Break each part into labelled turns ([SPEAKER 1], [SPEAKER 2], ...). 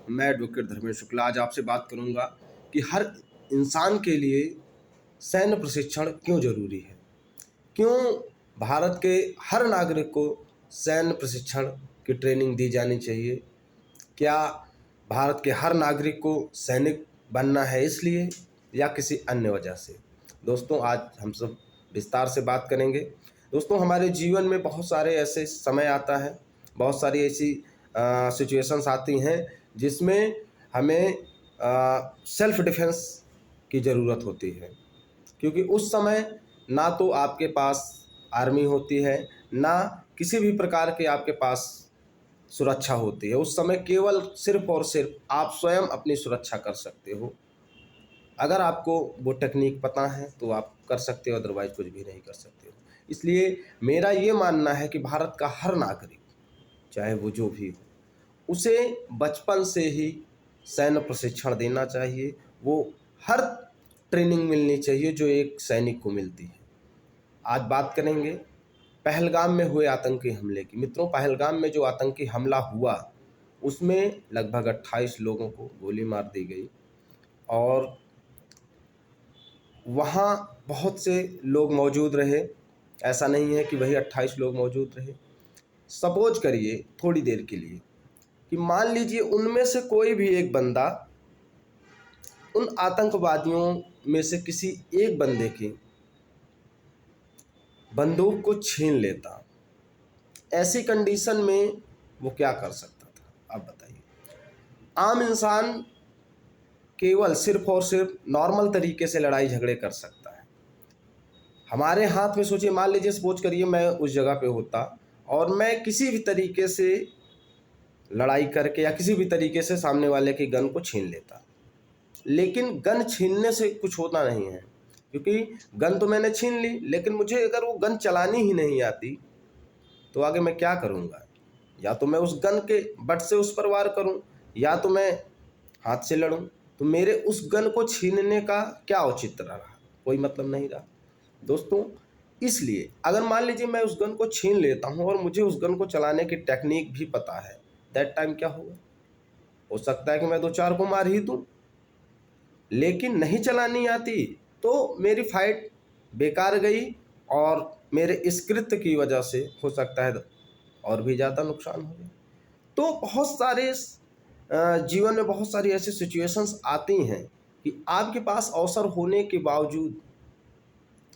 [SPEAKER 1] मैं एडवोकेट धर्मेश शुक्ला आज आपसे बात करूंगा कि हर इंसान के लिए सैन्य प्रशिक्षण क्यों जरूरी है। क्यों भारत के हर नागरिक को सैन्य प्रशिक्षण की ट्रेनिंग दी जानी चाहिए। क्या भारत के हर नागरिक को सैनिक बनना है इसलिए या किसी अन्य वजह से। दोस्तों आज हम सब विस्तार से बात करेंगे। दोस्तों हमारे जीवन में बहुत सारे ऐसे समय आता है, बहुत सारी ऐसी सिचुएशंस आती हैं जिसमें हमें सेल्फ डिफेंस की ज़रूरत होती है, क्योंकि उस समय ना तो आपके पास आर्मी होती है, ना किसी भी प्रकार के आपके पास सुरक्षा होती है। उस समय केवल सिर्फ और सिर्फ आप स्वयं अपनी सुरक्षा कर सकते हो। अगर आपको वो टेक्निक पता है तो आप कर सकते हो, अदरवाइज कुछ भी नहीं कर सकते हो। इसलिए मेरा ये मानना है कि भारत का हर नागरिक, चाहे वो जो भी हो, उसे बचपन से ही सैन्य प्रशिक्षण देना चाहिए। वो हर ट्रेनिंग मिलनी चाहिए जो एक सैनिक को मिलती है। आज बात करेंगे पहलगाम में हुए आतंकी हमले की। मित्रों, पहलगाम में जो आतंकी हमला हुआ उसमें लगभग 28 लोगों को गोली मार दी गई और वहाँ बहुत से लोग मौजूद रहे। ऐसा नहीं है कि वही 28 लोग मौजूद रहे। सपोज करिए थोड़ी देर के लिए कि मान लीजिए उनमें से कोई भी एक बंदा उन आतंकवादियों में से किसी एक बंदे की बंदूक को छीन लेता। ऐसी कंडीशन में वो क्या कर सकता था, आप बताइए। आम इंसान केवल सिर्फ और सिर्फ नॉर्मल तरीके से लड़ाई झगड़े कर सकता है। हमारे हाथ में सोचिए, मान लीजिए सपोज करिए मैं उस जगह पे होता और मैं किसी भी तरीके से लड़ाई करके या किसी भी तरीके से सामने वाले की गन को छीन लेता। लेकिन गन छीनने से कुछ होता नहीं है, क्योंकि गन तो मैंने छीन ली, लेकिन मुझे अगर वो गन चलानी ही नहीं आती तो आगे मैं क्या करूँगा। या तो मैं उस गन के बट से उस पर वार करूँ या तो मैं हाथ से लड़ूँ। तो मेरे उस गन को छीनने का क्या औचित्य रहा, कोई मतलब नहीं रहा। दोस्तों इसलिए अगर मान लीजिए मैं उस गन को छीन लेता हूँ और मुझे उस गन को चलाने की टेक्निक भी पता है, दैट टाइम क्या होगा। हो सकता है कि मैं 2-4 को मार ही दूँ, लेकिन नहीं चलानी आती तो मेरी फाइट बेकार गई और मेरे इस कृत्य की वजह से हो सकता है और भी ज़्यादा नुकसान हो जाए। तो बहुत सारे जीवन में बहुत सारी ऐसी सिचुएशंस आती हैं कि आपके पास अवसर होने के बावजूद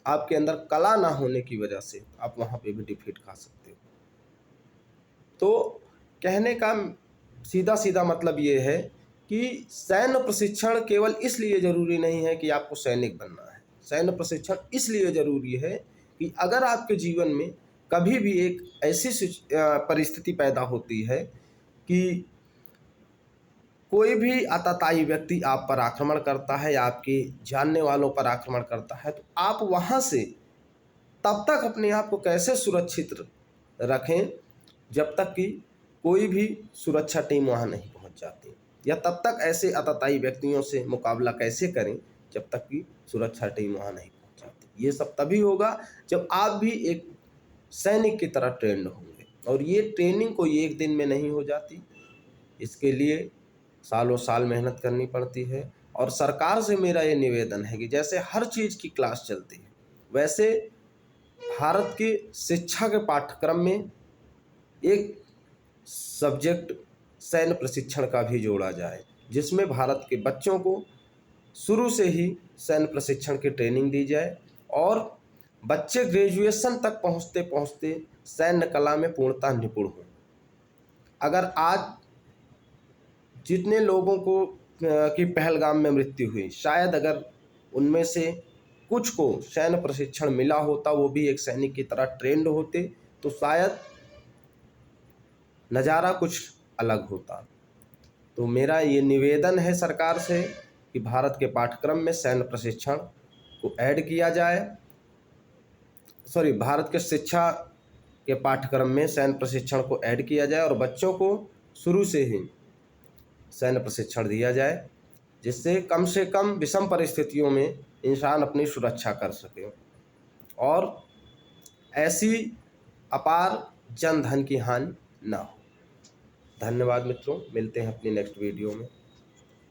[SPEAKER 1] आपके अंदर कला ना होने की वजह से आप वहाँ पे भी डिफीट खा सकते हो। तो कहने का सीधा सीधा मतलब ये है कि सैन्य प्रशिक्षण केवल इसलिए ज़रूरी नहीं है कि आपको सैनिक बनना है। सैन्य प्रशिक्षण इसलिए ज़रूरी है कि अगर आपके जीवन में कभी भी एक ऐसी परिस्थिति पैदा होती है कि कोई भी आतताई व्यक्ति आप पर आक्रमण करता है या आपके जानने वालों पर आक्रमण करता है, तो आप वहाँ से तब तक अपने आप को कैसे सुरक्षित रखें जब तक कि कोई भी सुरक्षा टीम वहाँ नहीं पहुँच जाती, या तब तक ऐसे आतताई व्यक्तियों से मुकाबला कैसे करें जब तक कि सुरक्षा टीम वहाँ नहीं पहुँच जाती। ये सब तभी होगा जब आप भी एक सैनिक की तरह ट्रेंड होंगे, और ये ट्रेनिंग कोई एक दिन में नहीं हो जाती। इसके लिए सालों साल मेहनत करनी पड़ती है। और सरकार से मेरा ये निवेदन है कि जैसे हर चीज़ की क्लास चलती है, वैसे भारत की शिक्षा के पाठ्यक्रम में एक सब्जेक्ट सैन्य प्रशिक्षण का भी जोड़ा जाए, जिसमें भारत के बच्चों को शुरू से ही सैन्य प्रशिक्षण की ट्रेनिंग दी जाए और बच्चे ग्रेजुएशन तक पहुंचते पहुंचते सैन्य कला में पूर्णतः निपुण हों। अगर आज जितने लोगों को की पहलगाम में मृत्यु हुई, शायद अगर उनमें से कुछ को सैन्य प्रशिक्षण मिला होता, वो भी एक सैनिक की तरह ट्रेंड होते, तो शायद नज़ारा कुछ अलग होता। तो मेरा ये निवेदन है सरकार से कि भारत के पाठ्यक्रम में सैन्य प्रशिक्षण को ऐड किया जाए, भारत के शिक्षा के पाठ्यक्रम में सैन्य प्रशिक्षण को ऐड किया जाए और बच्चों को शुरू से ही सैन्य प्रशिक्षण दिया जाए, जिससे कम से कम विषम परिस्थितियों में इंसान अपनी सुरक्षा कर सके और ऐसी अपार जन धन की हानि ना हो। धन्यवाद मित्रों, मिलते हैं अपनी नेक्स्ट वीडियो में।